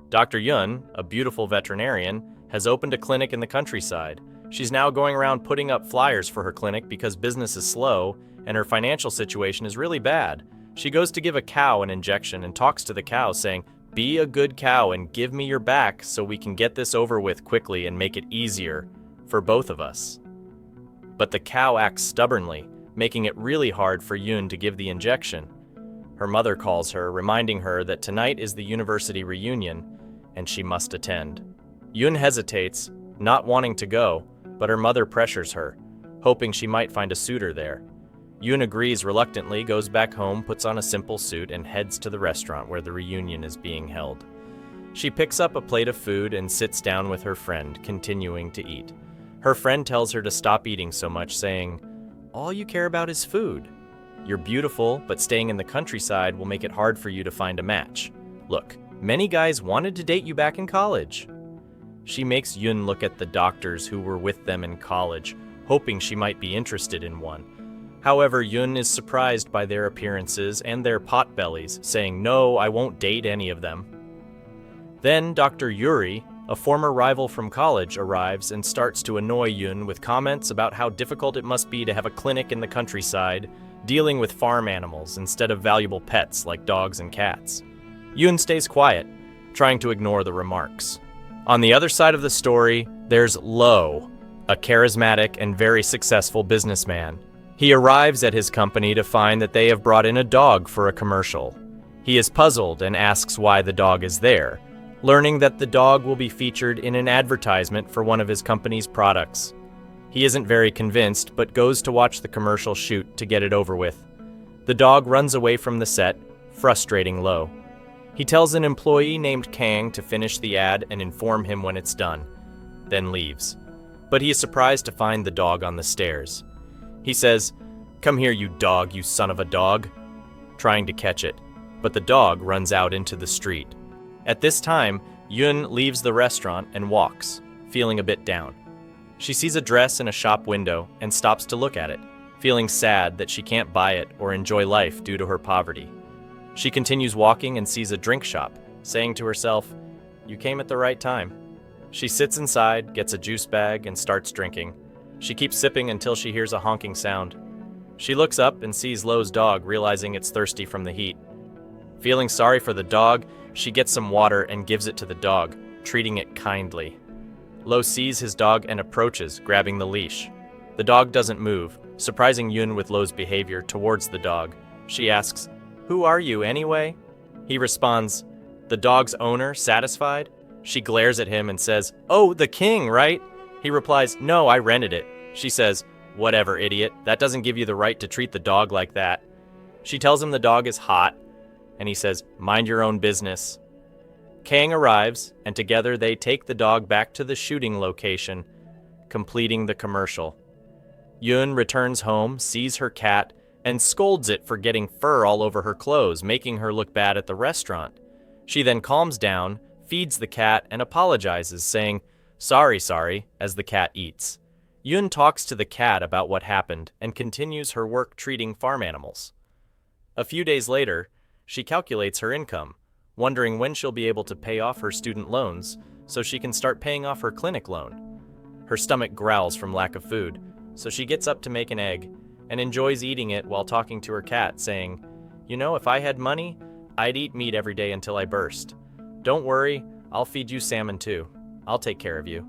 Dr. Yun, a beautiful veterinarian, has opened a clinic in the countryside. She's now going around putting up flyers for her clinic because business is slow and her financial situation is really bad. She goes to give a cow an injection and talks to the cow saying, "Be a good cow and give me your back so we can get this over with quickly and make it easier for both of us." But the cow acts stubbornly, making it really hard for Yun to give the injection. Her mother calls her, reminding her that tonight is the university reunion and she must attend. Yun hesitates, not wanting to go, but her mother pressures her, hoping she might find a suitor there. Yun agrees reluctantly, goes back home, puts on a simple suit, and heads to the restaurant where the reunion is being held. She picks up a plate of food and sits down with her friend, continuing to eat. Her friend tells her to stop eating so much, saying, "All you care about is food. You're beautiful, but staying in the countryside will make it hard for you to find a match. Look, many guys wanted to date you back in college." She makes Yun look at the doctors who were with them in college, hoping she might be interested in one. However, Yun is surprised by their appearances and their potbellies, saying, "No, I won't date any of them." Then Dr. Yuri, a former rival from college, arrives and starts to annoy Yun with comments about how difficult it must be to have a clinic in the countryside, dealing with farm animals instead of valuable pets like dogs and cats. Yun stays quiet, trying to ignore the remarks. On the other side of the story, there's Lo, a charismatic and very successful businessman. He arrives at his company to find that they have brought in a dog for a commercial. He is puzzled and asks why the dog is there, learning that the dog will be featured in an advertisement for one of his company's products. He isn't very convinced, but goes to watch the commercial shoot to get it over with. The dog runs away from the set, frustrating Lo. He tells an employee named Kang to finish the ad and inform him when it's done, then leaves. But he is surprised to find the dog on the stairs. He says, "Come here, you dog, you son of a dog," trying to catch it, but the dog runs out into the street. At this time, Yun leaves the restaurant and walks, feeling a bit down. She sees a dress in a shop window and stops to look at it, feeling sad that she can't buy it or enjoy life due to her poverty. She continues walking and sees a drink shop, saying to herself, "You came at the right time." She sits inside, gets a juice bag, and starts drinking. She keeps sipping until she hears a honking sound. She looks up and sees Lo's dog, realizing it's thirsty from the heat. Feeling sorry for the dog, she gets some water and gives it to the dog, treating it kindly. Lo sees his dog and approaches, grabbing the leash. The dog doesn't move, surprising Yun with Lo's behavior towards the dog. She asks, "Who are you anyway?" He responds, "The dog's owner, satisfied?" She glares at him and says, "Oh, the king, right?" He replies, "No, I rented it." She says, "Whatever, idiot. That doesn't give you the right to treat the dog like that." She tells him the dog is hot, and he says, "Mind your own business." Kang arrives, and together they take the dog back to the shooting location, completing the commercial. Yun returns home, sees her cat, and scolds it for getting fur all over her clothes, making her look bad at the restaurant. She then calms down, feeds the cat, and apologizes, saying, Sorry, as the cat eats. Yun talks to the cat about what happened and continues her work treating farm animals. A few days later, she calculates her income, wondering when she'll be able to pay off her student loans so she can start paying off her clinic loan. Her stomach growls from lack of food, so she gets up to make an egg and enjoys eating it while talking to her cat, saying, "You know, if I had money, I'd eat meat every day until I burst. Don't worry, I'll feed you salmon too. I'll take care of you."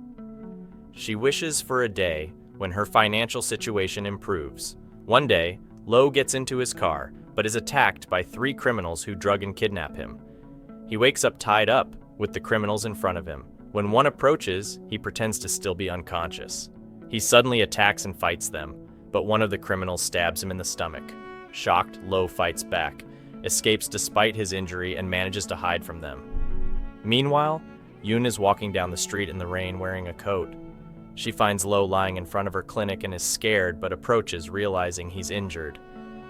She wishes for a day when her financial situation improves. One day, Lo gets into his car, but is attacked by 3 criminals who drug and kidnap him. He wakes up tied up with the criminals in front of him. When one approaches, he pretends to still be unconscious. He suddenly attacks and fights them, but one of the criminals stabs him in the stomach. Shocked, Lo fights back, escapes despite his injury, and manages to hide from them. Meanwhile, Yun is walking down the street in the rain wearing a coat. She finds Lo lying in front of her clinic and is scared, but approaches, realizing he's injured.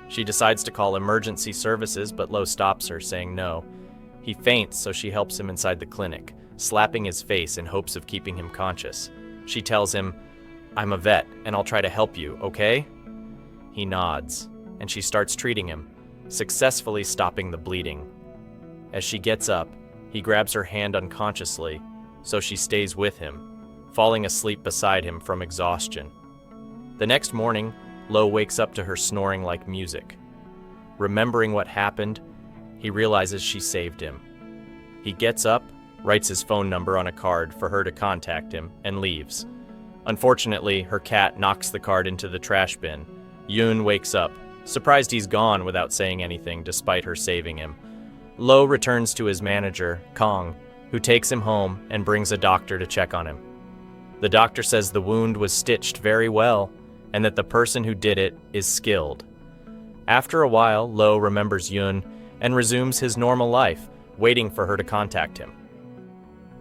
She decides to call emergency services, but Lo stops her, saying no. He faints, so she helps him inside the clinic, slapping his face in hopes of keeping him conscious. She tells him, "I'm a vet, and I'll try to help you, okay?" He nods, and she starts treating him, successfully stopping the bleeding. As she gets up, He grabs her hand unconsciously, so she stays with him, falling asleep beside him from exhaustion. The next morning, Lo wakes up to her snoring like music. Remembering what happened, he realizes she saved him. He gets up, writes his phone number on a card for her to contact him, and leaves. Unfortunately, her cat knocks the card into the trash bin. Yun wakes up, surprised he's gone without saying anything despite her saving him. Lo returns to his manager, Kong, who takes him home and brings a doctor to check on him. The doctor says the wound was stitched very well and that the person who did it is skilled. After a while, Lo remembers Yun and resumes his normal life, waiting for her to contact him.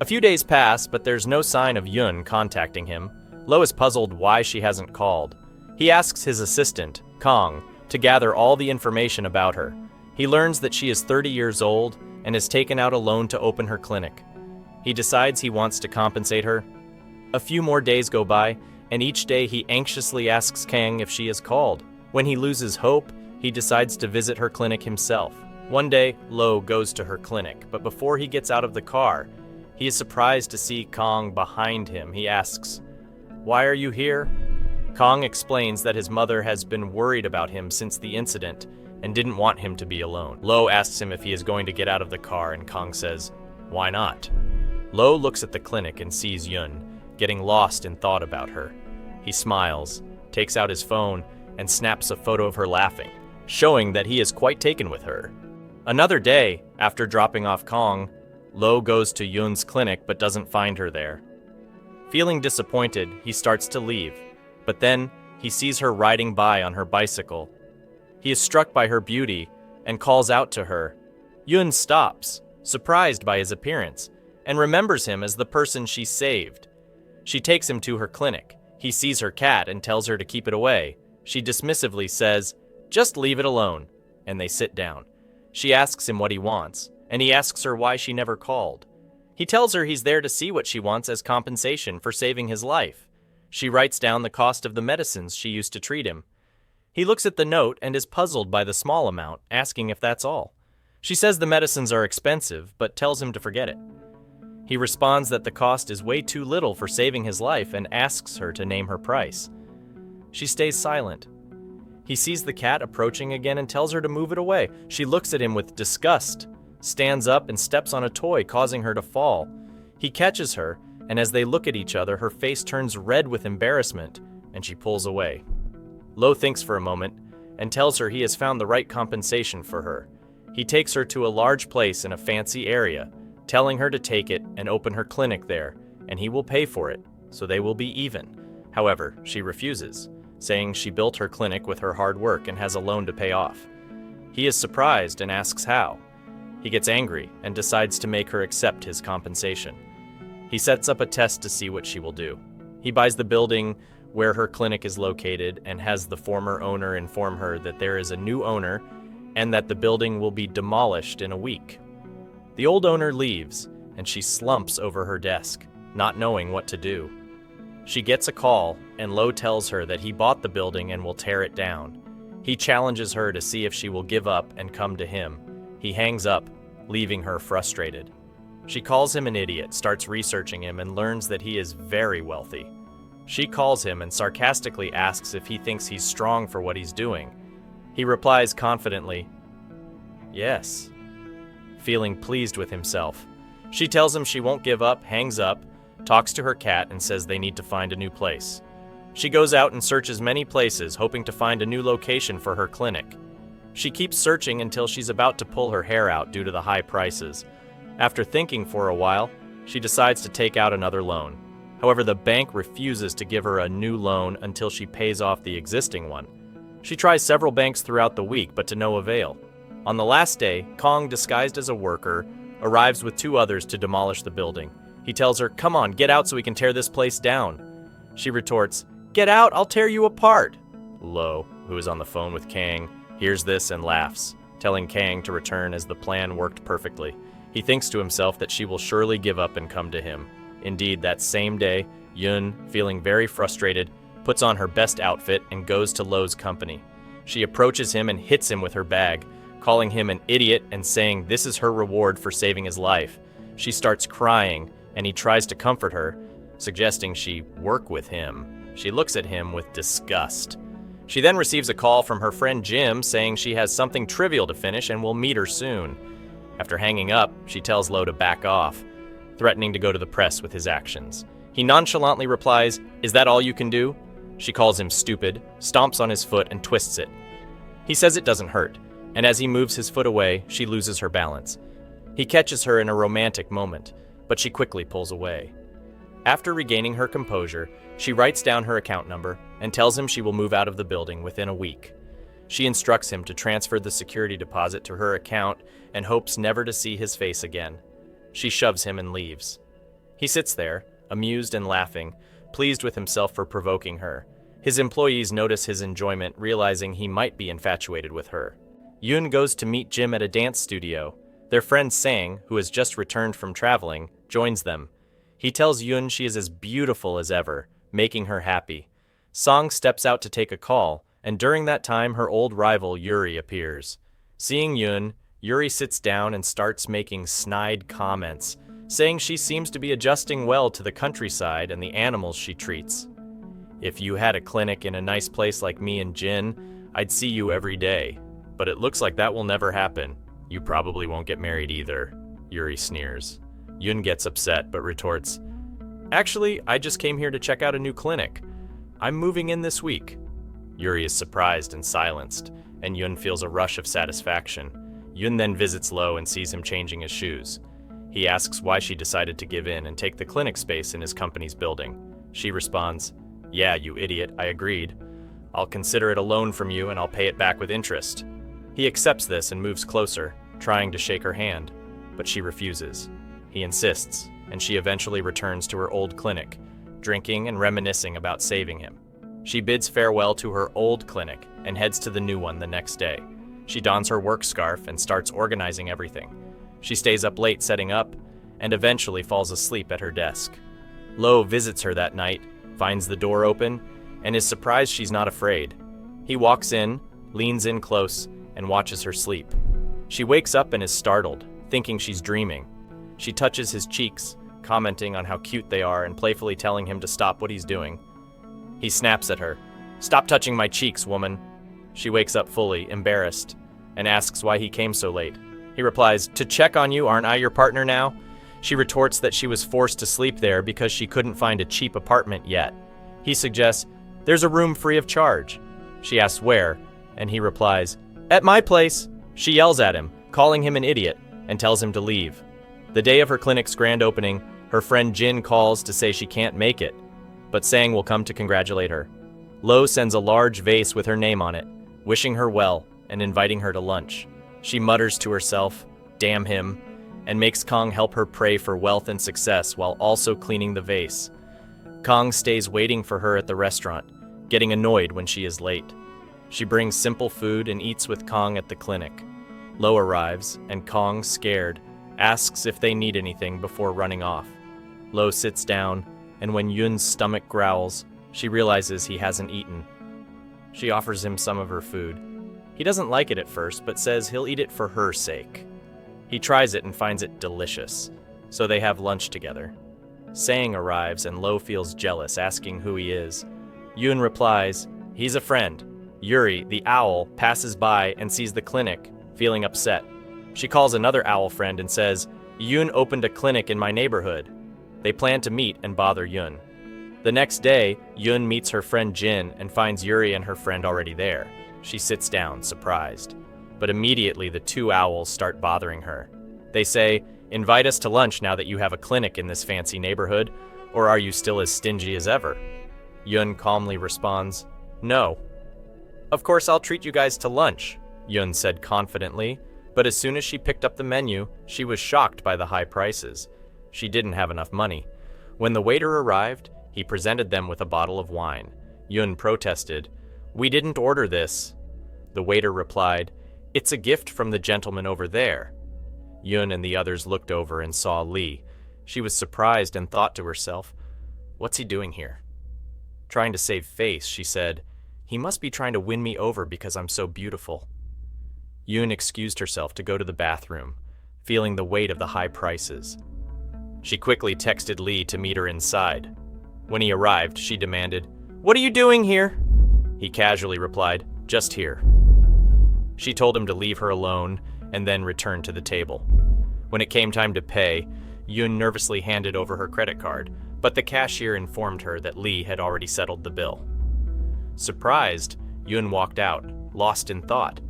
A few days pass, but there's no sign of Yun contacting him. Lo is puzzled why she hasn't called. He asks his assistant, Kong, to gather all the information about her. He learns that she is 30 years old and has taken out a loan to open her clinic. He decides he wants to compensate her. A few more days go by, and each day he anxiously asks Kang if she has called. When he loses hope, he decides to visit her clinic himself. One day, Lo goes to her clinic, but before he gets out of the car, he is surprised to see Kong behind him. He asks, "Why are you here?" Kong explains that his mother has been worried about him since the incident and didn't want him to be alone. Lo asks him if he is going to get out of the car, and Kong says, "Why not?" Lo looks at the clinic and sees Yun, getting lost in thought about her. He smiles, takes out his phone, and snaps a photo of her laughing, showing that he is quite taken with her. Another day, after dropping off Kong, Lo goes to Yun's clinic but doesn't find her there. Feeling disappointed, he starts to leave, but then he sees her riding by on her bicycle. He is struck by her beauty and calls out to her. Yun stops, surprised by his appearance, and remembers him as the person she saved. She takes him to her clinic. He sees her cat and tells her to keep it away. She dismissively says, "Just leave it alone," and they sit down. She asks him what he wants, and he asks her why she never called. He tells her he's there to see what she wants as compensation for saving his life. She writes down the cost of the medicines she used to treat him. He looks at the note and is puzzled by the small amount, asking if that's all. She says the medicines are expensive, but tells him to forget it. He responds that the cost is way too little for saving his life and asks her to name her price. She stays silent. He sees the cat approaching again and tells her to move it away. She looks at him with disgust, stands up and steps on a toy, causing her to fall. He catches her, and as they look at each other, her face turns red with embarrassment, and she pulls away. Lo thinks for a moment and tells her he has found the right compensation for her. He takes her to a large place in a fancy area, telling her to take it and open her clinic there, and he will pay for it, so they will be even. However, she refuses, saying she built her clinic with her hard work and has a loan to pay off. He is surprised and asks how. He gets angry and decides to make her accept his compensation. He sets up a test to see what she will do. He buys the building where her clinic is located and has the former owner inform her that there is a new owner and that the building will be demolished in a week. The old owner leaves, and she slumps over her desk, not knowing what to do. She gets a call, and Lo tells her that he bought the building and will tear it down. He challenges her to see if she will give up and come to him. He hangs up, leaving her frustrated. She calls him an idiot, starts researching him, and learns that he is very wealthy. She calls him and sarcastically asks if he thinks he's strong for what he's doing. He replies confidently, "Yes," feeling pleased with himself. She tells him she won't give up, hangs up, talks to her cat, and says they need to find a new place. She goes out and searches many places, hoping to find a new location for her clinic. She keeps searching until she's about to pull her hair out due to the high prices. After thinking for a while, she decides to take out another loan. However, the bank refuses to give her a new loan until she pays off the existing one. She tries several banks throughout the week, but to no avail. On the last day, Kong, disguised as a worker, arrives with two others to demolish the building. He tells her, "Come on, get out so we can tear this place down." She retorts, "Get out, I'll tear you apart." Lo, who is on the phone with Kang, hears this and laughs, telling Kang to return as the plan worked perfectly. He thinks to himself that she will surely give up and come to him. Indeed, that same day, Yun, feeling very frustrated, puts on her best outfit and goes to Lo's company. She approaches him and hits him with her bag, calling him an idiot and saying this is her reward for saving his life. She starts crying, and he tries to comfort her, suggesting she work with him. She looks at him with disgust. She then receives a call from her friend Jim saying she has something trivial to finish and will meet her soon. After hanging up, she tells Lo to back off, threatening to go to the press with his actions. He nonchalantly replies, "Is that all you can do?" She calls him stupid, stomps on his foot, and twists it. He says it doesn't hurt, and as he moves his foot away, she loses her balance. He catches her in a romantic moment, but she quickly pulls away. After regaining her composure, she writes down her account number and tells him she will move out of the building within a week. She instructs him to transfer the security deposit to her account and hopes never to see his face again. She shoves him and leaves. He sits there, amused and laughing, pleased with himself for provoking her. His employees notice his enjoyment, realizing he might be infatuated with her. Yoon goes to meet Jim at a dance studio. Their friend Sang, who has just returned from traveling, joins them. He tells Yoon she is as beautiful as ever, making her happy. Sang steps out to take a call, and during that time her old rival Yuri appears. Seeing Yoon, Yuri sits down and starts making snide comments, saying she seems to be adjusting well to the countryside and the animals she treats. "If you had a clinic in a nice place like me and Jin, I'd see you every day. But it looks like that will never happen. You probably won't get married either," Yuri sneers. Yoon gets upset but retorts, "Actually, I just came here to check out a new clinic. I'm moving in this week." Yuri is surprised and silenced, and Yoon feels a rush of satisfaction. Yoon then visits Lo and sees him changing his shoes. He asks why she decided to give in and take the clinic space in his company's building. She responds, "Yeah, you idiot, I agreed. I'll consider it a loan from you and I'll pay it back with interest." He accepts this and moves closer, trying to shake her hand, but she refuses. He insists, and she eventually returns to her old clinic, drinking and reminiscing about saving him. She bids farewell to her old clinic and heads to the new one the next day. She dons her work scarf and starts organizing everything. She stays up late setting up, and eventually falls asleep at her desk. Lo visits her that night, finds the door open, and is surprised she's not afraid. He walks in, leans in close, and watches her sleep. She wakes up and is startled, thinking she's dreaming. She touches his cheeks, commenting on how cute they are and playfully telling him to stop what he's doing. He snaps at her, "Stop touching my cheeks, woman." She wakes up fully, embarrassed, and asks why he came so late. He replies, "To check on you, aren't I your partner now?" She retorts that she was forced to sleep there because she couldn't find a cheap apartment yet. He suggests, "There's a room free of charge." She asks where, and he replies, "At my place." She yells at him, calling him an idiot, and tells him to leave. The day of her clinic's grand opening, her friend Jin calls to say she can't make it, but Sang will come to congratulate her. Lo sends a large vase with her name on it, wishing her well and inviting her to lunch. She mutters to herself, "Damn him," and makes Kong help her pray for wealth and success while also cleaning the vase. Kong stays waiting for her at the restaurant, getting annoyed when she is late. She brings simple food and eats with Kong at the clinic. Lo arrives, and Kong, scared, asks if they need anything before running off. Lo sits down, and when Yoon's stomach growls, she realizes he hasn't eaten. She offers him some of her food. He doesn't like it at first, but says he'll eat it for her sake. He tries it and finds it delicious, so they have lunch together. Sang arrives, and Lo feels jealous, asking who he is. Yoon replies, "He's a friend." Yuri, the owl, passes by and sees the clinic, feeling upset. She calls another owl friend and says, "Yoon opened a clinic in my neighborhood." They plan to meet and bother Yoon. The next day, Yoon meets her friend Jin and finds Yuri and her friend already there. She sits down, surprised. But immediately the two owls start bothering her. They say, "Invite us to lunch now that you have a clinic in this fancy neighborhood, or are you still as stingy as ever?" Yoon calmly responds, "No." "Of course I'll treat you guys to lunch," Yoon said confidently, but as soon as she picked up the menu, she was shocked by the high prices. She didn't have enough money. When the waiter arrived, he presented them with a bottle of wine. Yoon protested, "We didn't order this." The waiter replied, "It's a gift from the gentleman over there." Yoon and the others looked over and saw Lee. She was surprised and thought to herself, "What's he doing here?" Trying to save face, she said, "He must be trying to win me over because I'm so beautiful." Yoon excused herself to go to the bathroom, feeling the weight of the high prices. She quickly texted Lee to meet her inside. When he arrived, she demanded, "What are you doing here?" He casually replied, "Just here." She told him to leave her alone and then return to the table. When it came time to pay, Yoon nervously handed over her credit card, but the cashier informed her that Lee had already settled the bill. Surprised, Yoon walked out, lost in thought.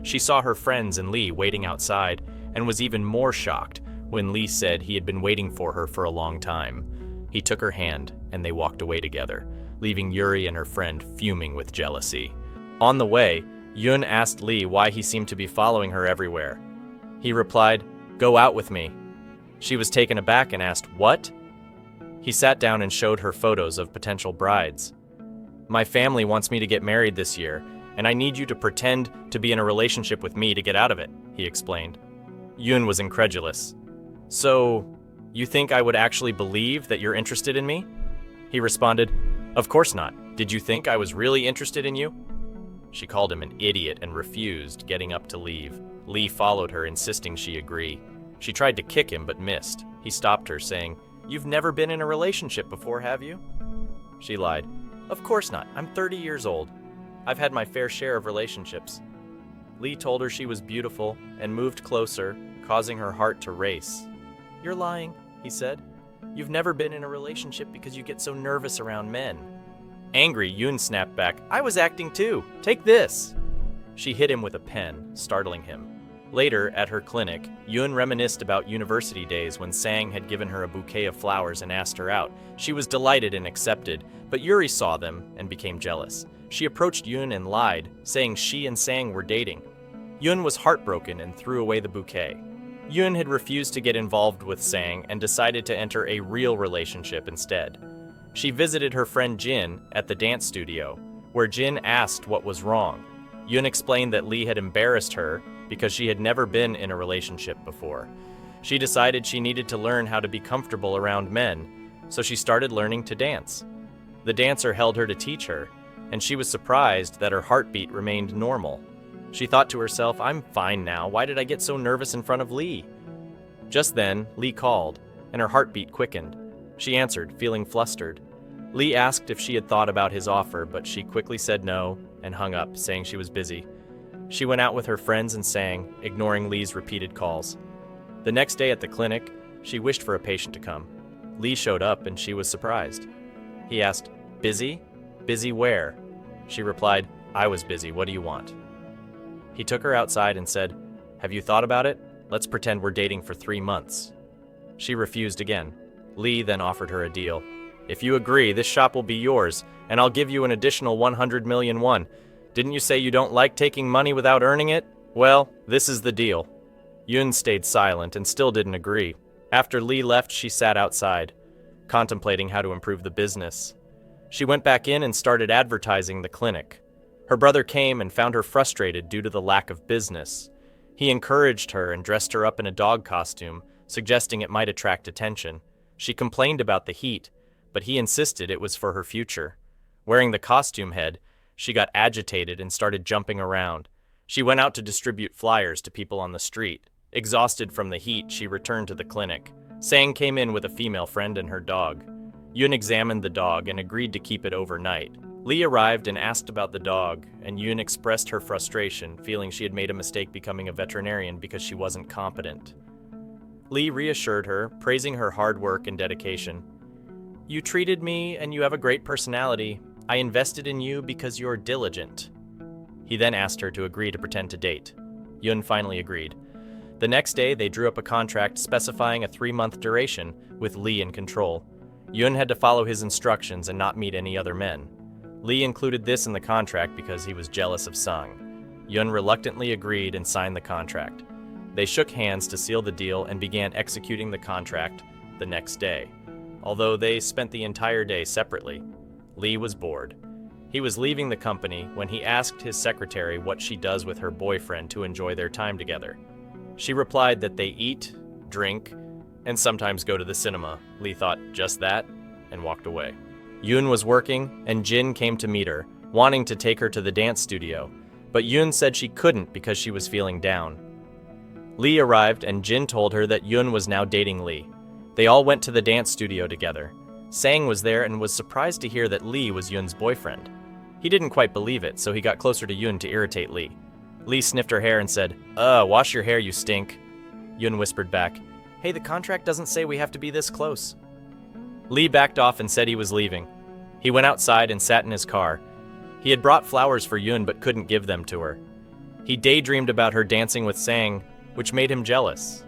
She saw her friends and Lee waiting outside and was even more shocked when Lee said he had been waiting for her for a long time. He took her hand and they walked away together, leaving Yuri and her friend fuming with jealousy. On the way, Yoon asked Lee why he seemed to be following her everywhere. He replied, "Go out with me." She was taken aback and asked, "What?" He sat down and showed her photos of potential brides. "My family wants me to get married this year, and I need you to pretend to be in a relationship with me to get out of it," he explained. Yoon was incredulous. "So, you think I would actually believe that you're interested in me?" He responded, "Of course not. Did you think I was really interested in you?" She called him an idiot and refused, getting up to leave. Lee followed her, insisting she agree. She tried to kick him but missed. He stopped her, saying, "You've never been in a relationship before, have you?" She lied. "Of course not. I'm 30 years old. I've had my fair share of relationships." Lee told her she was beautiful and moved closer, causing her heart to race. "You're lying," he said. "You've never been in a relationship because you get so nervous around men." Angry, Yoon snapped back, "I was acting too. Take this." She hit him with a pen, startling him. Later, at her clinic, Yoon reminisced about university days when Sang had given her a bouquet of flowers and asked her out. She was delighted and accepted, but Yuri saw them and became jealous. She approached Yoon and lied, saying she and Sang were dating. Yoon was heartbroken and threw away the bouquet. Yoon had refused to get involved with Sang and decided to enter a real relationship instead. She visited her friend Jin at the dance studio, where Jin asked what was wrong. Yoon explained that Lee had embarrassed her because she had never been in a relationship before. She decided she needed to learn how to be comfortable around men, so she started learning to dance. The dancer held her to teach her, and she was surprised that her heartbeat remained normal. She thought to herself, "I'm fine now. Why did I get so nervous in front of Lee?" Just then, Lee called, and her heartbeat quickened. She answered, feeling flustered. Lee asked if she had thought about his offer, but she quickly said no and hung up, saying she was busy. She went out with her friends and sang, ignoring Lee's repeated calls. The next day at the clinic, she wished for a patient to come. Lee showed up and she was surprised. He asked, "Busy? Busy where?" She replied, "I was busy. What do you want?" He took her outside and said, "Have you thought about it? Let's pretend we're dating for 3 months." She refused again. Lee then offered her a deal. "If you agree, this shop will be yours, and I'll give you an additional 100 million won. Didn't you say you don't like taking money without earning it? Well, this is the deal." Yoon stayed silent and still didn't agree. After Lee left, she sat outside, contemplating how to improve the business. She went back in and started advertising the clinic. Her brother came and found her frustrated due to the lack of business. He encouraged her and dressed her up in a dog costume, suggesting it might attract attention. She complained about the heat, but he insisted it was for her future. Wearing the costume head, she got agitated and started jumping around. She went out to distribute flyers to people on the street. Exhausted from the heat, she returned to the clinic. Sang came in with a female friend and her dog. Yoon examined the dog and agreed to keep it overnight. Lee arrived and asked about the dog, and Yoon expressed her frustration, feeling she had made a mistake becoming a veterinarian because she wasn't competent. Lee reassured her, praising her hard work and dedication. "You treated me and you have a great personality. I invested in you because you're diligent." He then asked her to agree to pretend to date. Yoon finally agreed. The next day, they drew up a contract specifying a 3-month duration, with Lee in control. Yoon had to follow his instructions and not meet any other men. Lee included this in the contract because he was jealous of Sang. Yoon reluctantly agreed and signed the contract. They shook hands to seal the deal and began executing the contract the next day. Although they spent the entire day separately, Lee was bored. He was leaving the company when he asked his secretary what she does with her boyfriend to enjoy their time together. She replied that they eat, drink, and sometimes go to the cinema. Lee thought just that and walked away. Yoon was working and Jin came to meet her, wanting to take her to the dance studio, but Yoon said she couldn't because she was feeling down. Lee arrived and Jin told her that Yoon was now dating Lee. They all went to the dance studio together. Sang was there and was surprised to hear that Lee was Yun's boyfriend. He didn't quite believe it, so he got closer to Yun to irritate Lee. Lee sniffed her hair and said, wash your hair, you stink." Yun whispered back, "Hey, the contract doesn't say we have to be this close." Lee backed off and said he was leaving. He went outside and sat in his car. He had brought flowers for Yun but couldn't give them to her. He daydreamed about her dancing with Sang, which made him jealous.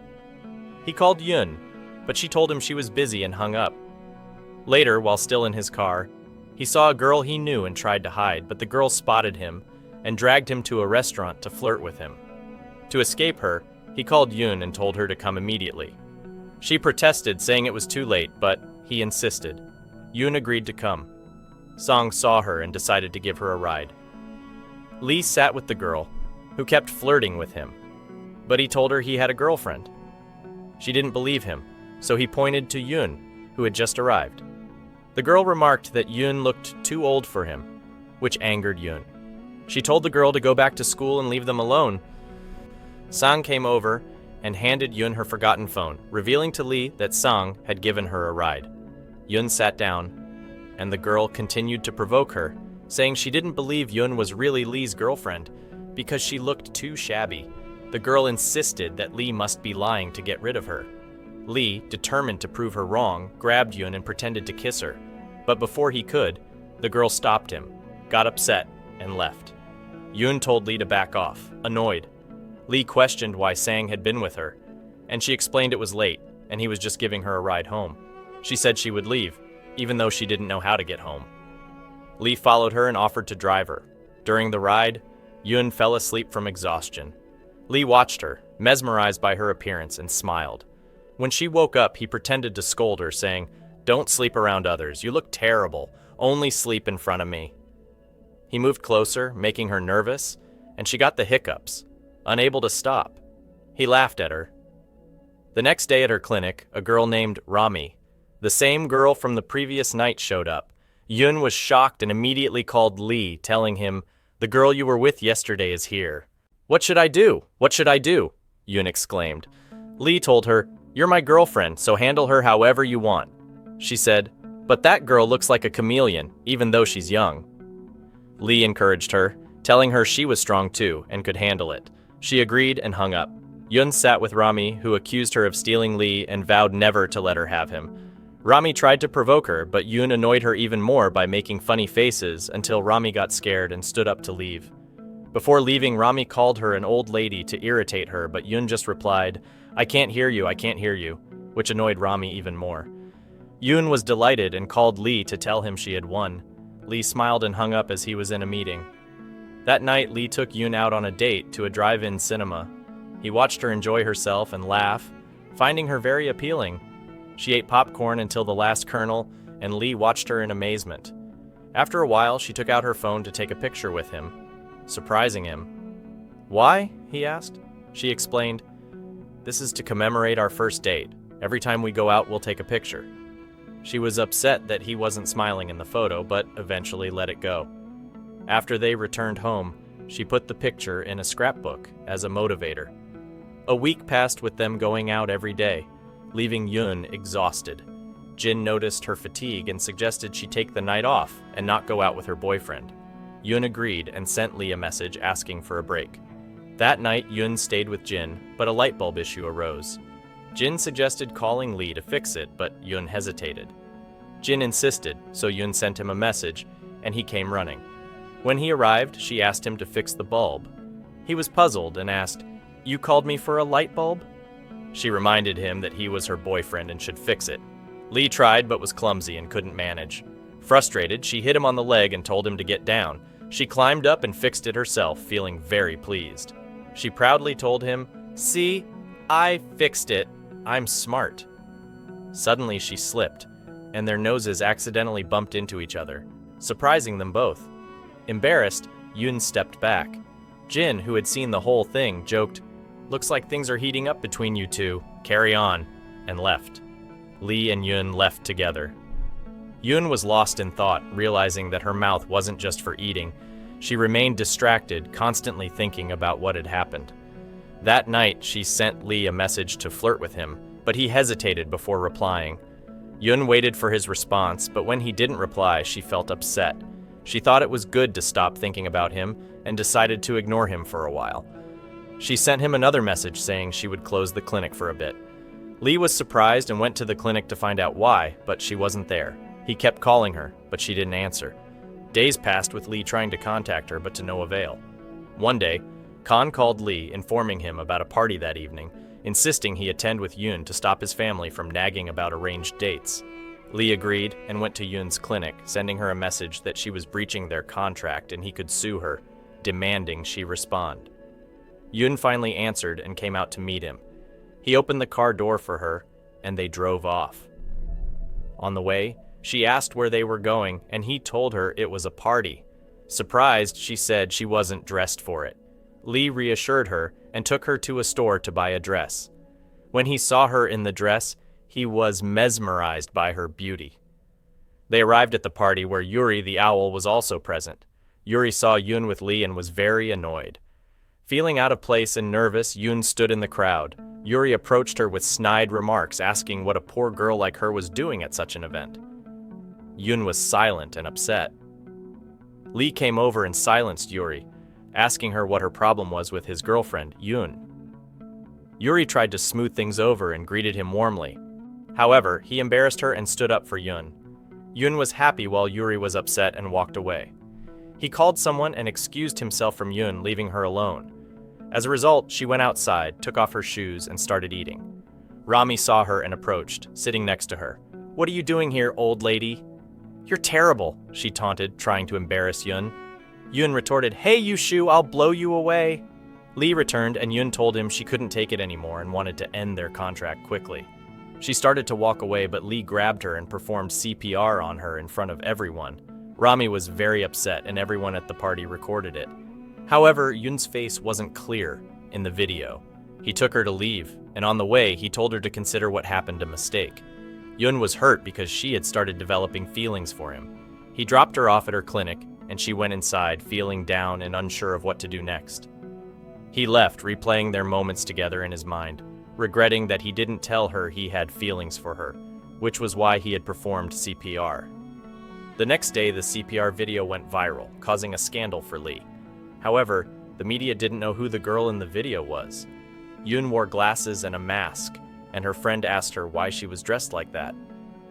He called Yun, but she told him she was busy and hung up. Later, while still in his car, he saw a girl he knew and tried to hide, but the girl spotted him and dragged him to a restaurant to flirt with him. To escape her, he called Yun and told her to come immediately. She protested, saying it was too late, but he insisted. Yun agreed to come. Sang saw her and decided to give her a ride. Lee sat with the girl, who kept flirting with him, but he told her he had a girlfriend. She didn't believe him, so he pointed to Yun, who had just arrived. The girl remarked that Yun looked too old for him, which angered Yun. She told the girl to go back to school and leave them alone. Sang came over and handed Yun her forgotten phone, revealing to Lee that Sang had given her a ride. Yun sat down, and the girl continued to provoke her, saying she didn't believe Yun was really Lee's girlfriend because she looked too shabby. The girl insisted that Lee must be lying to get rid of her. Lee, determined to prove her wrong, grabbed Yun and pretended to kiss her. But before he could, the girl stopped him, got upset, and left. Yun told Lee to back off, annoyed. Lee questioned why Sang had been with her, and she explained it was late, and he was just giving her a ride home. She said she would leave, even though she didn't know how to get home. Lee followed her and offered to drive her. During the ride, Yun fell asleep from exhaustion. Lee watched her, mesmerized by her appearance, and smiled. When she woke up, he pretended to scold her, saying, "Don't sleep around others. You look terrible. Only sleep in front of me." He moved closer, making her nervous, and she got the hiccups, unable to stop. He laughed at her. The next day at her clinic, a girl named Ramy, the same girl from the previous night, showed up. Yun was shocked and immediately called Lee, telling him, "The girl you were with yesterday is here." "What should I do? What should I do?" Yun exclaimed. Lee told her, "You're my girlfriend, so handle her however you want." She said, "But that girl looks like a chameleon, even though she's young." Lee encouraged her, telling her she was strong too and could handle it. She agreed and hung up. Yun sat with Ramy, who accused her of stealing Lee and vowed never to let her have him. Ramy tried to provoke her, but Yun annoyed her even more by making funny faces until Ramy got scared and stood up to leave. Before leaving, Ramy called her an old lady to irritate her, but Yun just replied, I can't hear you, which annoyed Ramy even more. Yun was delighted and called Lee to tell him she had won. Lee smiled and hung up as he was in a meeting. That night, Lee took Yun out on a date to a drive-in cinema. He watched her enjoy herself and laugh, finding her very appealing. She ate popcorn until the last kernel, and Lee watched her in amazement. After a while, she took out her phone to take a picture with him, surprising him. "Why?" he asked. She explained, "This is to commemorate our first date. Every time we go out, we'll take a picture." She was upset that he wasn't smiling in the photo, but eventually let it go. After they returned home, she put the picture in a scrapbook as a motivator. A week passed with them going out every day, leaving Yun exhausted. Jin noticed her fatigue and suggested she take the night off and not go out with her boyfriend. Yun agreed and sent Lee a message asking for a break. That night, Yun stayed with Jin, but a light bulb issue arose. Jin suggested calling Lee to fix it, but Yun hesitated. Jin insisted, so Yun sent him a message, and he came running. When he arrived, she asked him to fix the bulb. He was puzzled and asked, "You called me for a light bulb?" She reminded him that he was her boyfriend and should fix it. Lee tried but was clumsy and couldn't manage. Frustrated, she hit him on the leg and told him to get down. She climbed up and fixed it herself, feeling very pleased. She proudly told him, "See, I fixed it. I'm smart." Suddenly she slipped, and their noses accidentally bumped into each other, surprising them both. Embarrassed, Yun stepped back. Jin, who had seen the whole thing, joked, "Looks like things are heating up between you two. Carry on," and left. Lee and Yun left together. Yun was lost in thought, realizing that her mouth wasn't just for eating. She remained distracted, constantly thinking about what had happened. That night, she sent Lee a message to flirt with him, but he hesitated before replying. Yun waited for his response, but when he didn't reply, she felt upset. She thought it was good to stop thinking about him and decided to ignore him for a while. She sent him another message saying she would close the clinic for a bit. Lee was surprised and went to the clinic to find out why, but she wasn't there. He kept calling her, but she didn't answer. Days passed with Lee trying to contact her, but to no avail. One day, Khan called Lee, informing him about a party that evening, insisting he attend with Yun to stop his family from nagging about arranged dates. Lee agreed and went to Yun's clinic, sending her a message that she was breaching their contract and he could sue her, demanding she respond. Yun finally answered and came out to meet him. He opened the car door for her, and they drove off. On the way, she asked where they were going, and he told her it was a party. Surprised, she said she wasn't dressed for it. Lee reassured her and took her to a store to buy a dress. When he saw her in the dress, he was mesmerized by her beauty. They arrived at the party where Yuri the owl was also present. Yuri saw Yun with Lee and was very annoyed. Feeling out of place and nervous, Yun stood in the crowd. Yuri approached her with snide remarks, asking what a poor girl like her was doing at such an event. Yun was silent and upset. Lee came over and silenced Yuri, asking her what her problem was with his girlfriend, Yun. Yuri tried to smooth things over and greeted him warmly. However, he embarrassed her and stood up for Yun. Yun was happy while Yuri was upset and walked away. He called someone and excused himself from Yun, leaving her alone. As a result, she went outside, took off her shoes, and started eating. Ramy saw her and approached, sitting next to her. "What are you doing here, old lady?" "You're terrible," she taunted, trying to embarrass Yun. Yun retorted, "Hey, you shoo, I'll blow you away." Lee returned, and Yun told him she couldn't take it anymore and wanted to end their contract quickly. She started to walk away, but Lee grabbed her and performed CPR on her in front of everyone. Ramy was very upset, and everyone at the party recorded it. However, Yun's face wasn't clear in the video. He took her to leave, and on the way, he told her to consider what happened a mistake. Yun was hurt because she had started developing feelings for him. He dropped her off at her clinic, and she went inside, feeling down and unsure of what to do next. He left, replaying their moments together in his mind, regretting that he didn't tell her he had feelings for her, which was why he had performed CPR. The next day, the CPR video went viral, causing a scandal for Lee. However, the media didn't know who the girl in the video was. Yun wore glasses and a mask, and her friend asked her why she was dressed like that.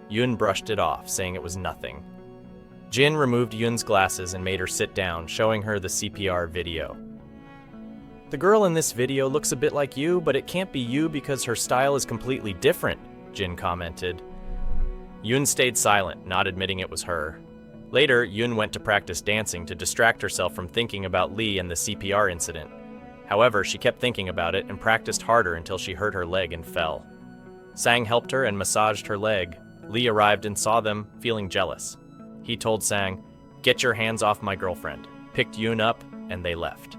Yun brushed it off, saying it was nothing. Jin removed Yun's glasses and made her sit down, showing her the CPR video. "The girl in this video looks a bit like you, but it can't be you because her style is completely different," Jin commented. Yun stayed silent, not admitting it was her. Later, Yun went to practice dancing to distract herself from thinking about Lee and the CPR incident. However, she kept thinking about it and practiced harder until she hurt her leg and fell. Sang helped her and massaged her leg. Lee arrived and saw them, feeling jealous. He told Sang, "Get your hands off my girlfriend," picked Yun up, and they left.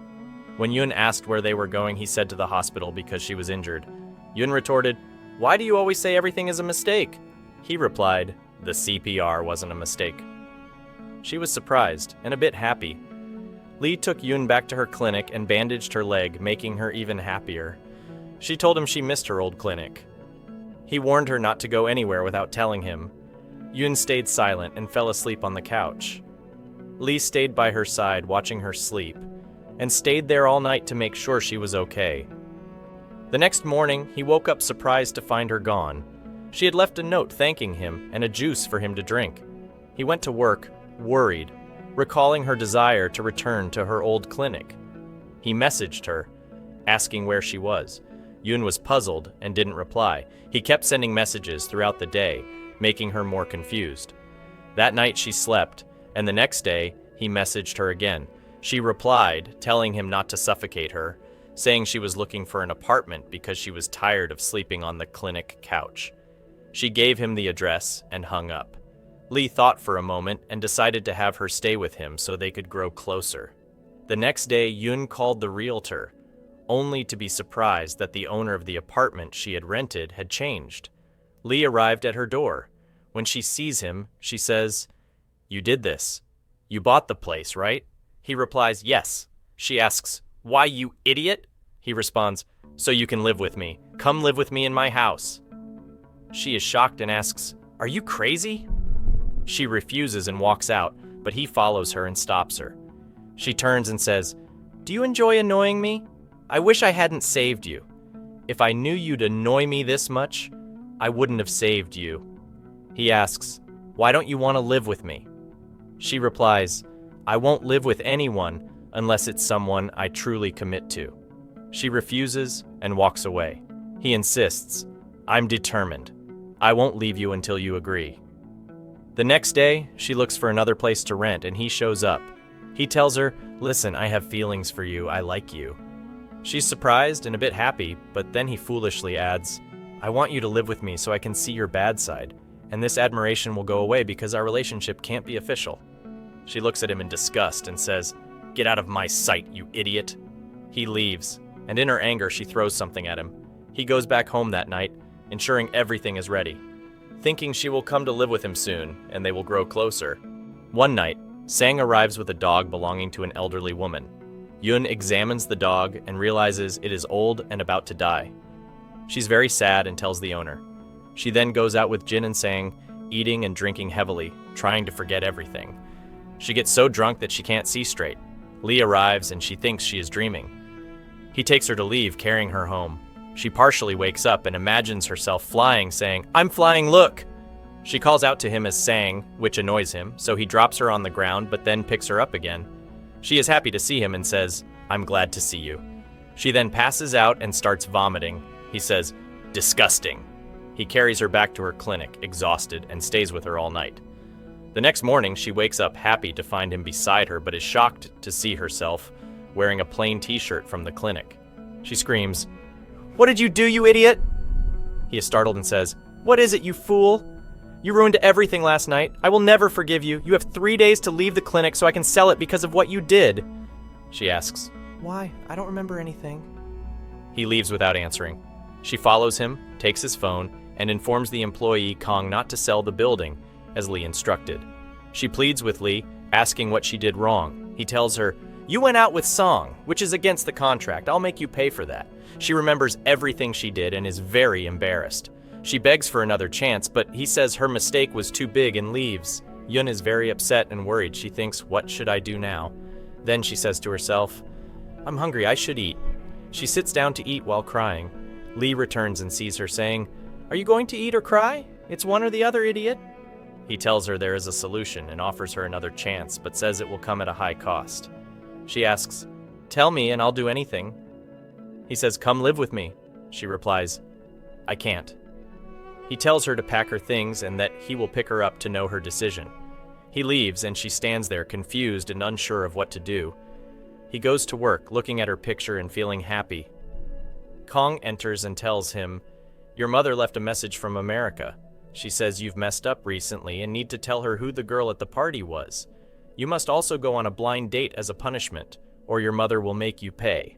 When Yun asked where they were going, he said to the hospital because she was injured. Yun retorted, "Why do you always say everything is a mistake?" He replied, "The CPR wasn't a mistake." She was surprised and a bit happy. Lee took Yun back to her clinic and bandaged her leg, making her even happier. She told him she missed her old clinic. He warned her not to go anywhere without telling him. Yun stayed silent and fell asleep on the couch. Lee stayed by her side, watching her sleep, and stayed there all night to make sure she was okay. The next morning, he woke up surprised to find her gone. She had left a note thanking him and a juice for him to drink. He went to work, worried, recalling her desire to return to her old clinic. He messaged her, asking where she was. Yun was puzzled and didn't reply. He kept sending messages throughout the day, making her more confused. That night she slept, and the next day he messaged her again. She replied, telling him not to suffocate her, saying she was looking for an apartment because she was tired of sleeping on the clinic couch. She gave him the address and hung up. Lee thought for a moment and decided to have her stay with him so they could grow closer. The next day, Yun called the realtor, only to be surprised that the owner of the apartment she had rented had changed. Lee arrived at her door. When she sees him, she says, "You did this. You bought the place, right?" He replies, "Yes." She asks, "Why, you idiot?" He responds, "So you can live with me. Come live with me in my house." She is shocked and asks, "Are you crazy?" She refuses and walks out, but he follows her and stops her. She turns and says, "Do you enjoy annoying me? I wish I hadn't saved you. If I knew you'd annoy me this much, I wouldn't have saved you." He asks, "Why don't you want to live with me?" She replies, "I won't live with anyone unless it's someone I truly commit to." She refuses and walks away. He insists, "I'm determined. I won't leave you until you agree." The next day, she looks for another place to rent and he shows up. He tells her, "Listen, I have feelings for you. I like you." She's surprised and a bit happy, but then he foolishly adds, "I want you to live with me so I can see your bad side, and this admiration will go away because our relationship can't be official." She looks at him in disgust and says, "Get out of my sight, you idiot." He leaves, and in her anger she throws something at him. He goes back home that night, ensuring everything is ready, thinking she will come to live with him soon, and they will grow closer. One night, Sang arrives with a dog belonging to an elderly woman. Yun examines the dog and realizes it is old and about to die. She's very sad and tells the owner. She then goes out with Jin and Sang, eating and drinking heavily, trying to forget everything. She gets so drunk that she can't see straight. Lee arrives and she thinks she is dreaming. He takes her to leave, carrying her home. She partially wakes up and imagines herself flying, saying, "I'm flying, look!" She calls out to him as Sang, which annoys him, so he drops her on the ground but then picks her up again. She is happy to see him and says, "I'm glad to see you." She then passes out and starts vomiting. He says, "Disgusting." He carries her back to her clinic, exhausted, and stays with her all night. The next morning, she wakes up happy to find him beside her but is shocked to see herself wearing a plain t-shirt from the clinic. She screams, "What did you do, you idiot?" He is startled and says, "What is it, you fool? You ruined everything last night. I will never forgive you. You have 3 days to leave the clinic so I can sell it because of what you did." She asks, "Why? I don't remember anything." He leaves without answering. She follows him, takes his phone, and informs the employee Kong not to sell the building, as Lee instructed. She pleads with Lee, asking what she did wrong. He tells her, "You went out with Song, which is against the contract. I'll make you pay for that." She remembers everything she did and is very embarrassed. She begs for another chance, but he says her mistake was too big and leaves. Yun is very upset and worried. She thinks, "What should I do now?" Then she says to herself, "I'm hungry, I should eat." She sits down to eat while crying. Lee returns and sees her saying, "Are you going to eat or cry? It's one or the other, idiot." He tells her there is a solution and offers her another chance, but says it will come at a high cost. She asks, "Tell me and I'll do anything." He says, "Come live with me." She replies, "I can't." He tells her to pack her things and that he will pick her up to know her decision. He leaves and she stands there confused and unsure of what to do. He goes to work, looking at her picture and feeling happy. Kong enters and tells him, "Your mother left a message from America. She says you've messed up recently and need to tell her who the girl at the party was. You must also go on a blind date as a punishment, or your mother will make you pay."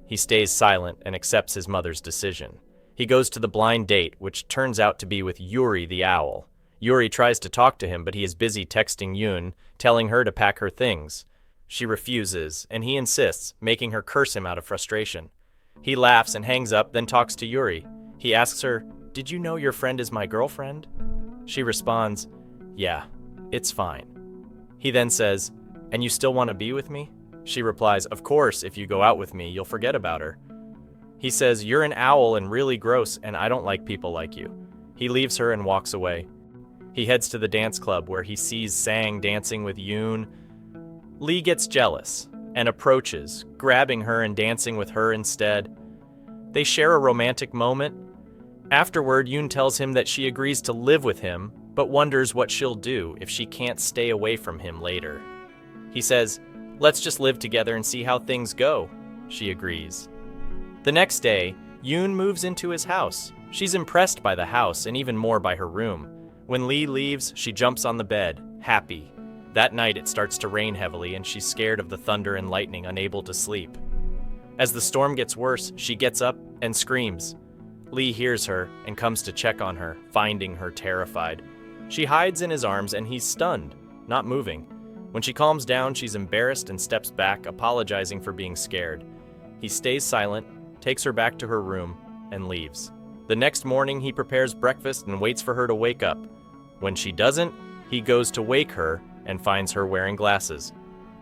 He stays silent and accepts his mother's decision. He goes to the blind date, which turns out to be with Yuri the owl. Yuri tries to talk to him, but he is busy texting Yun, telling her to pack her things. She refuses, and he insists, making her curse him out of frustration. He laughs and hangs up, then talks to Yuri. He asks her, "Did you know your friend is my girlfriend?" She responds, "Yeah, it's fine." He then says, "And you still want to be with me?" She replies, "Of course, if you go out with me, you'll forget about her." He says, "You're an owl and really gross, and I don't like people like you." He leaves her and walks away. He heads to the dance club where he sees Sang dancing with Yoon. Lee gets jealous and approaches, grabbing her and dancing with her instead. They share a romantic moment. Afterward, Yoon tells him that she agrees to live with him, but wonders what she'll do if she can't stay away from him later. He says, "Let's just live together and see how things go." She agrees. The next day, Yoon moves into his house. She's impressed by the house and even more by her room. When Lee leaves, she jumps on the bed, happy. That night it starts to rain heavily and she's scared of the thunder and lightning, unable to sleep. As the storm gets worse, she gets up and screams. Lee hears her and comes to check on her, finding her terrified. She hides in his arms and he's stunned, not moving. When she calms down, she's embarrassed and steps back, apologizing for being scared. He stays silent, takes her back to her room, and leaves. The next morning, he prepares breakfast and waits for her to wake up. When she doesn't, he goes to wake her and finds her wearing glasses.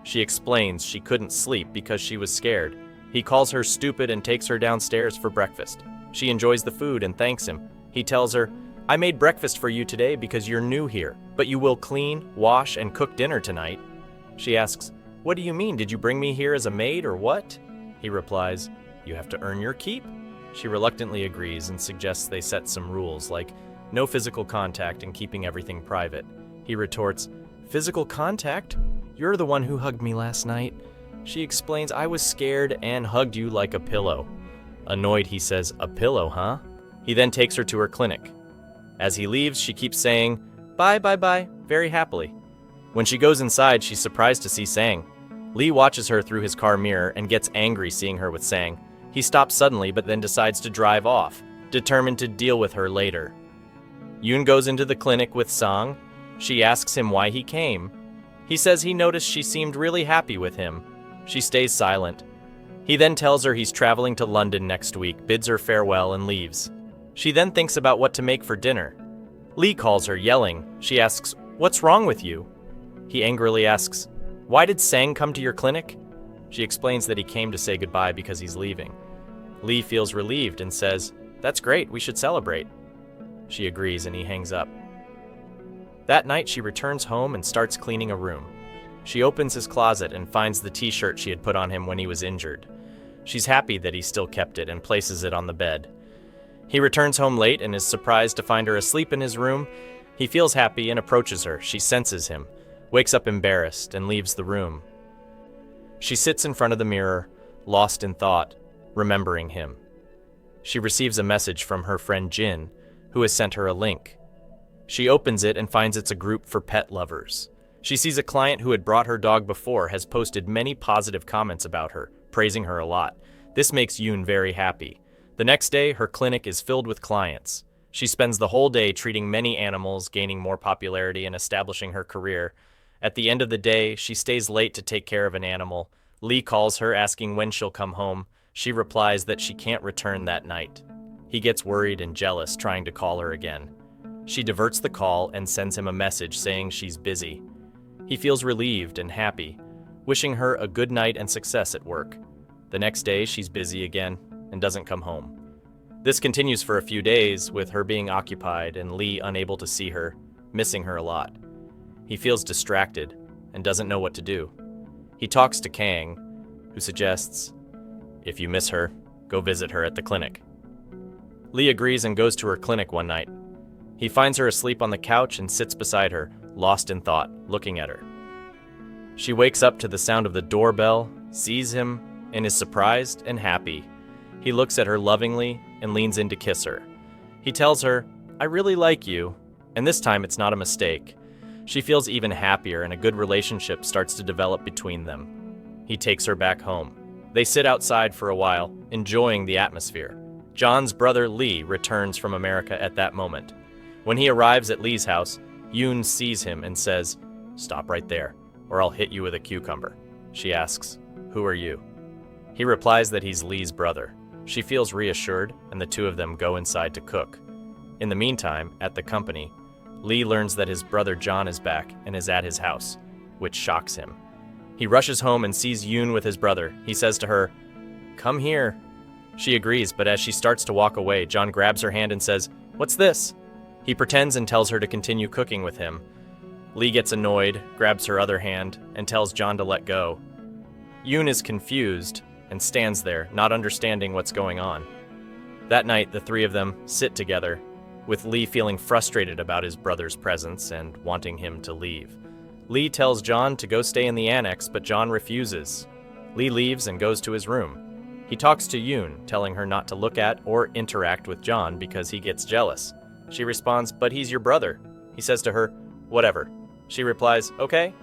She explains she couldn't sleep because she was scared. He calls her stupid and takes her downstairs for breakfast. She enjoys the food and thanks him. He tells her, "I made breakfast for you today because you're new here, but you will clean, wash, and cook dinner tonight." She asks, "What do you mean? Did you bring me here as a maid or what?" He replies, "You have to earn your keep." She reluctantly agrees and suggests they set some rules, like no physical contact and keeping everything private. He retorts, "Physical contact? You're the one who hugged me last night." She explains, "I was scared and hugged you like a pillow." Annoyed, he says, "A pillow, huh?" He then takes her to her clinic. As he leaves, she keeps saying, "Bye, bye, bye," very happily. When she goes inside, she's surprised to see Sang. Lee watches her through his car mirror and gets angry seeing her with Sang. He stops suddenly but then decides to drive off, determined to deal with her later. Yoon goes into the clinic with Sang. She asks him why he came. He says he noticed she seemed really happy with him. She stays silent. He then tells her he's traveling to London next week, bids her farewell, and leaves. She then thinks about what to make for dinner. Lee calls her, yelling. She asks, "What's wrong with you?" He angrily asks, "Why did Sang come to your clinic?" She explains that he came to say goodbye because he's leaving. Lee feels relieved and says, "That's great, we should celebrate." She agrees and he hangs up. That night she returns home and starts cleaning a room. She opens his closet and finds the t-shirt she had put on him when he was injured. She's happy that he still kept it and places it on the bed. He returns home late and is surprised to find her asleep in his room. He feels happy and approaches her. She senses him, wakes up embarrassed, and leaves the room. She sits in front of the mirror, lost in thought, remembering him. She receives a message from her friend Jin, who has sent her a link. She opens it and finds it's a group for pet lovers. She sees a client who had brought her dog before has posted many positive comments about her, praising her a lot. This makes Yoon very happy. The next day, her clinic is filled with clients. She spends the whole day treating many animals, gaining more popularity and establishing her career. At the end of the day, she stays late to take care of an animal. Lee calls her, asking when she'll come home. She replies that she can't return that night. He gets worried and jealous, trying to call her again. She diverts the call and sends him a message saying she's busy. He feels relieved and happy, wishing her a good night and success at work. The next day, she's busy again and doesn't come home. This continues for a few days, with her being occupied and Lee unable to see her, missing her a lot. He feels distracted and doesn't know what to do. He talks to Kang, who suggests, "If you miss her, go visit her at the clinic." Lee agrees and goes to her clinic one night. He finds her asleep on the couch and sits beside her, lost in thought, looking at her. She wakes up to the sound of the doorbell, sees him, and is surprised and happy. He looks at her lovingly and leans in to kiss her. He tells her, "I really like you," and this time it's not a mistake. She feels even happier and a good relationship starts to develop between them. He takes her back home. They sit outside for a while, enjoying the atmosphere. John's brother Lee returns from America at that moment. When he arrives at Lee's house, Yoon sees him and says, "Stop right there, or I'll hit you with a cucumber." She asks, "Who are you?" He replies that he's Lee's brother. She feels reassured, and the two of them go inside to cook. In the meantime, at the company, Lee learns that his brother John is back and is at his house, which shocks him. He rushes home and sees Yoon with his brother. He says to her, "Come here." She agrees, but as she starts to walk away, John grabs her hand and says, "What's this?" He pretends and tells her to continue cooking with him. Lee gets annoyed, grabs her other hand, and tells John to let go. Yoon is confused and stands there, not understanding what's going on. That night, the three of them sit together, with Lee feeling frustrated about his brother's presence and wanting him to leave. Lee tells John to go stay in the annex, but John refuses. Lee leaves and goes to his room. He talks to Yoon, telling her not to look at or interact with John because he gets jealous. She responds, "But he's your brother." He says to her, "Whatever." She replies, "Okay,"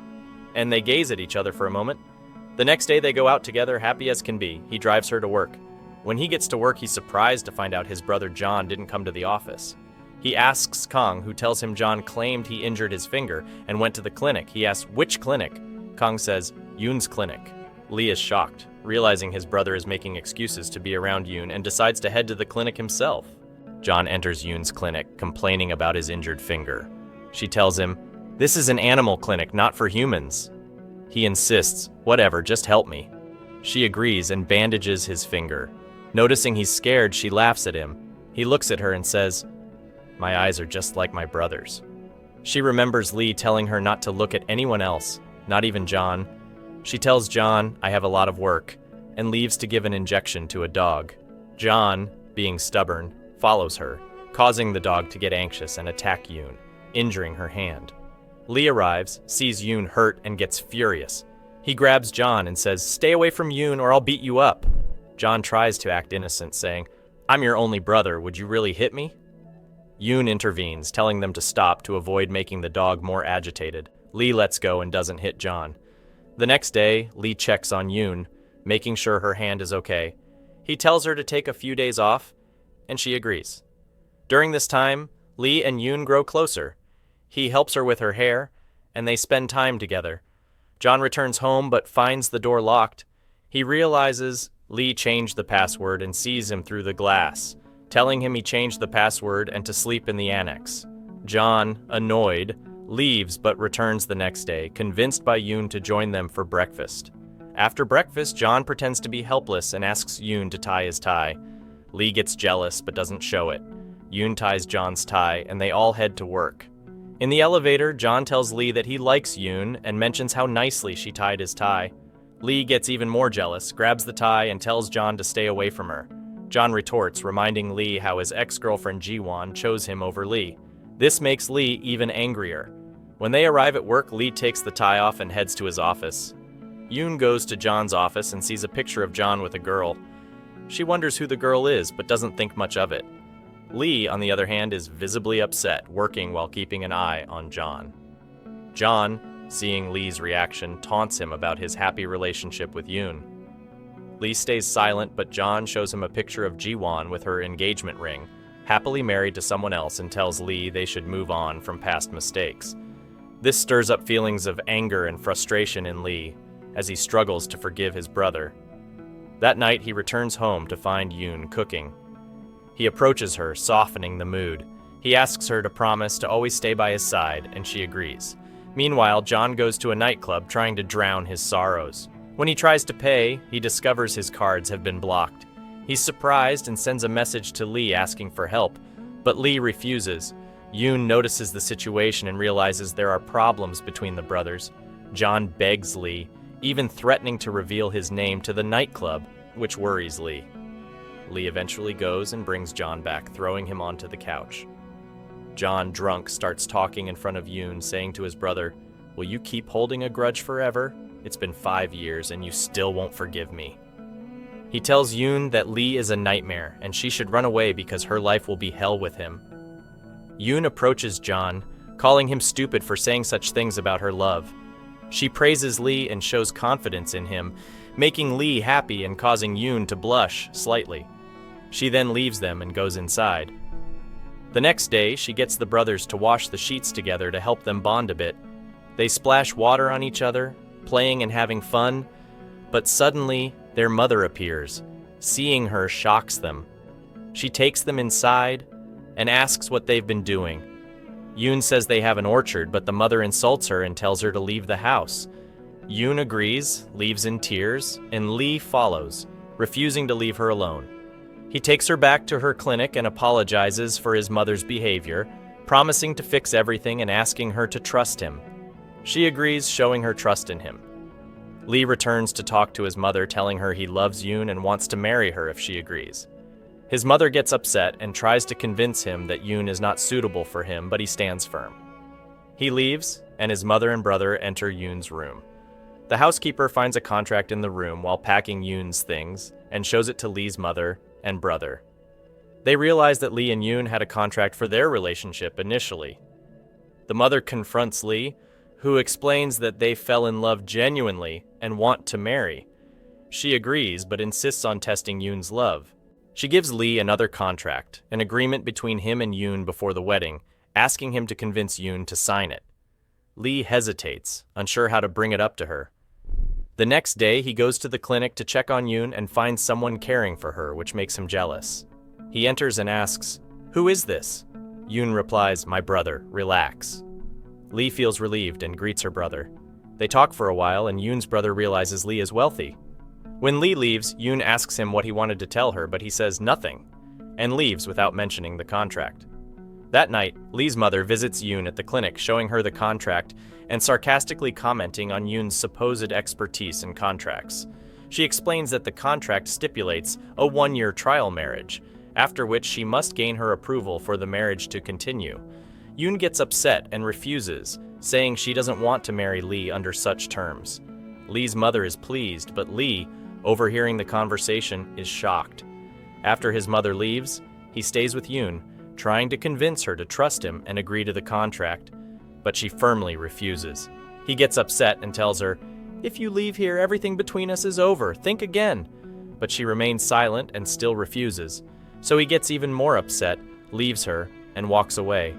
and they gaze at each other for a moment. The next day they go out together, happy as can be. He drives her to work. When he gets to work, he's surprised to find out his brother John didn't come to the office. He asks Kang, who tells him John claimed he injured his finger and went to the clinic. He asks, "Which clinic?" Kang says, "Yoon's clinic." Lee is shocked, realizing his brother is making excuses to be around Yoon, and decides to head to the clinic himself. John enters Yoon's clinic, complaining about his injured finger. She tells him, "This is an animal clinic, not for humans." He insists, "Whatever, just help me." She agrees and bandages his finger. Noticing he's scared, she laughs at him. He looks at her and says, "My eyes are just like my brother's." She remembers Lee telling her not to look at anyone else, not even John. She tells John, "I have a lot of work," and leaves to give an injection to a dog. John, being stubborn, follows her, causing the dog to get anxious and attack Yoon, injuring her hand. Lee arrives, sees Yoon hurt, and gets furious. He grabs John and says, "Stay away from Yoon or I'll beat you up." John tries to act innocent, saying, "I'm your only brother, would you really hit me?" Yoon intervenes, telling them to stop to avoid making the dog more agitated. Lee lets go and doesn't hit John. The next day, Lee checks on Yoon, making sure her hand is okay. He tells her to take a few days off, and she agrees. During this time, Lee and Yoon grow closer. He helps her with her hair, and they spend time together. John returns home but finds the door locked. He realizes Lee changed the password and sees him through the glass, telling him he changed the password and to sleep in the annex. John, annoyed, leaves but returns the next day, convinced by Yoon to join them for breakfast. After breakfast, John pretends to be helpless and asks Yoon to tie his tie. Lee gets jealous but doesn't show it. Yoon ties John's tie and they all head to work. In the elevator, John tells Lee that he likes Yoon and mentions how nicely she tied his tie. Lee gets even more jealous, grabs the tie, and tells John to stay away from her. John retorts, reminding Lee how his ex-girlfriend Ji-won chose him over Lee. This makes Lee even angrier. When they arrive at work, Lee takes the tie off and heads to his office. Yoon goes to John's office and sees a picture of John with a girl. She wonders who the girl is, but doesn't think much of it. Lee, on the other hand, is visibly upset, working while keeping an eye on John. John, seeing Lee's reaction, taunts him about his happy relationship with Yoon. Lee stays silent, but John shows him a picture of Ji-won with her engagement ring, happily married to someone else, and tells Lee they should move on from past mistakes. This stirs up feelings of anger and frustration in Lee, as he struggles to forgive his brother. That night, he returns home to find Yoon cooking. He approaches her, softening the mood. He asks her to promise to always stay by his side, and she agrees. Meanwhile, John goes to a nightclub trying to drown his sorrows. When he tries to pay, he discovers his cards have been blocked. He's surprised and sends a message to Lee asking for help, but Lee refuses. Yoon notices the situation and realizes there are problems between the brothers. John begs Lee, even threatening to reveal his name to the nightclub, which worries Lee. Lee eventually goes and brings John back, throwing him onto the couch. John, drunk, starts talking in front of Yoon, saying to his brother, "Will you keep holding a grudge forever? It's been 5 years and you still won't forgive me." He tells Yoon that Lee is a nightmare and she should run away because her life will be hell with him. Yoon approaches John, calling him stupid for saying such things about her love. She praises Lee and shows confidence in him, making Lee happy and causing Yoon to blush slightly. She then leaves them and goes inside. The next day, she gets the brothers to wash the sheets together to help them bond a bit. They splash water on each other, playing and having fun, but suddenly their mother appears. Seeing her shocks them. She takes them inside and asks what they've been doing. Yoon says they have an orchard, but the mother insults her and tells her to leave the house. Yoon agrees, leaves in tears, and Lee follows, refusing to leave her alone. He takes her back to her clinic and apologizes for his mother's behavior, promising to fix everything and asking her to trust him. She agrees, showing her trust in him. Lee returns to talk to his mother, telling her he loves Yoon and wants to marry her if she agrees. His mother gets upset and tries to convince him that Yoon is not suitable for him, but he stands firm. He leaves, and his mother and brother enter Yoon's room. The housekeeper finds a contract in the room while packing Yoon's things and shows it to Lee's mother and brother. They realize that Lee and Yoon had a contract for their relationship initially. The mother confronts Lee, who explains that they fell in love genuinely and want to marry. She agrees, but insists on testing Yoon's love. She gives Lee another contract, an agreement between him and Yoon before the wedding, asking him to convince Yoon to sign it. Lee hesitates, unsure how to bring it up to her. The next day, he goes to the clinic to check on Yoon and finds someone caring for her, which makes him jealous. He enters and asks, "Who is this?" Yoon replies, "My brother, relax." Lee feels relieved and greets her brother. They talk for a while and Yoon's brother realizes Lee is wealthy. When Lee leaves, Yoon asks him what he wanted to tell her, but he says nothing, and leaves without mentioning the contract. That night, Lee's mother visits Yoon at the clinic, showing her the contract and sarcastically commenting on Yoon's supposed expertise in contracts. She explains that the contract stipulates a 1-year trial marriage, after which she must gain her approval for the marriage to continue. Yoon gets upset and refuses, saying she doesn't want to marry Lee under such terms. Lee's mother is pleased, but Lee, overhearing the conversation, is shocked. After his mother leaves, he stays with Yoon, trying to convince her to trust him and agree to the contract, but she firmly refuses. He gets upset and tells her, "If you leave here, everything between us is over. Think again." But she remains silent and still refuses. So he gets even more upset, leaves her, and walks away.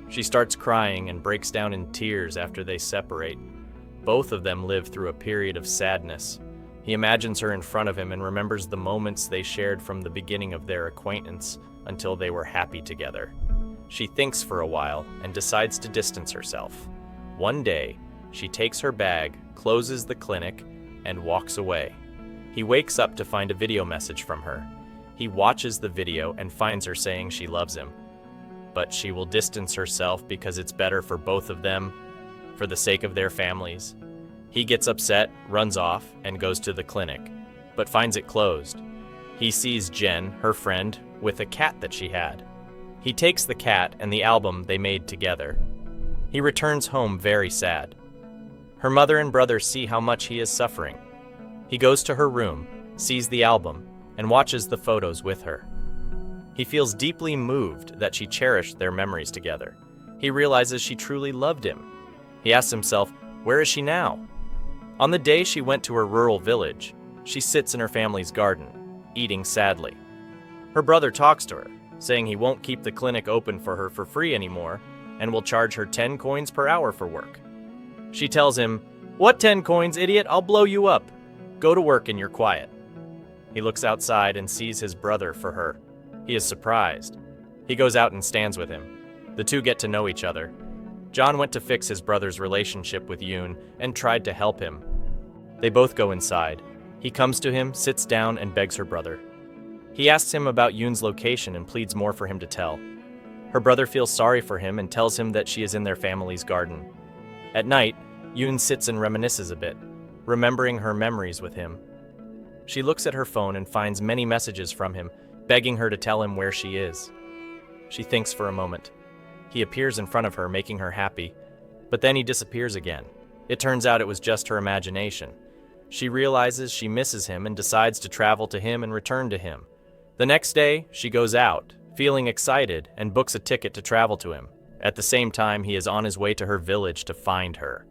She starts crying and breaks down in tears after they separate. Both of them live through a period of sadness. He imagines her in front of him and remembers the moments they shared from the beginning of their acquaintance until they were happy together. She thinks for a while and decides to distance herself. One day, she takes her bag, closes the clinic, and walks away. He wakes up to find a video message from her. He watches the video and finds her saying she loves him. But she will distance herself because it's better for both of them, for the sake of their families. He gets upset, runs off, and goes to the clinic, but finds it closed. He sees Jen, her friend, with a cat that she had. He takes the cat and the album they made together. He returns home very sad. Her mother and brother see how much he is suffering. He goes to her room, sees the album, and watches the photos with her. He feels deeply moved that she cherished their memories together. He realizes she truly loved him. He asks himself, where is she now? On the day she went to her rural village, she sits in her family's garden, eating sadly. Her brother talks to her, saying he won't keep the clinic open for her for free anymore and will charge her 10 coins per hour for work. She tells him, "What 10 coins, idiot? I'll blow you up. Go to work and you're quiet." He looks outside and sees his brother for her. He is surprised. He goes out and stands with him. The two get to know each other. John went to fix his brother's relationship with Yoon and tried to help him. They both go inside. He comes to him, sits down, and begs her brother. He asks him about Yoon's location and pleads more for him to tell. Her brother feels sorry for him and tells him that she is in their family's garden. At night, Yoon sits and reminisces a bit, remembering her memories with him. She looks at her phone and finds many messages from him, begging her to tell him where she is. She thinks for a moment. He appears in front of her, making her happy, but then he disappears again. It turns out it was just her imagination. She realizes she misses him and decides to travel to him and return to him. The next day, she goes out, feeling excited, and books a ticket to travel to him. At the same time, he is on his way to her village to find her.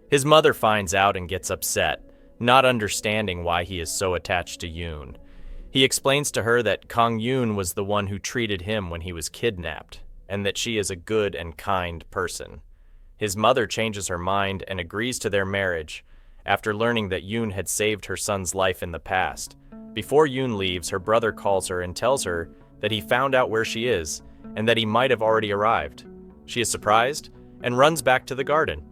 His mother finds out and gets upset, not understanding why he is so attached to Yoon. He explains to her that Kang Yoon was the one who treated him when he was kidnapped, and that she is a good and kind person. His mother changes her mind and agrees to their marriage after learning that Yoon had saved her son's life in the past. Before Yoon leaves, her brother calls her and tells her that he found out where she is and that he might have already arrived. She is surprised and runs back to the garden.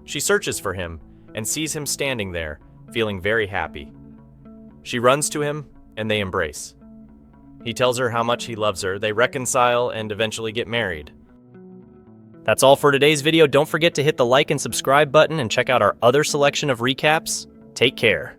She searches for him and sees him standing there, feeling very happy. She runs to him and they embrace. He tells her how much he loves her, they reconcile, and eventually get married. That's all for today's video. Don't forget to hit the like and subscribe button and check out our other selection of recaps. Take care.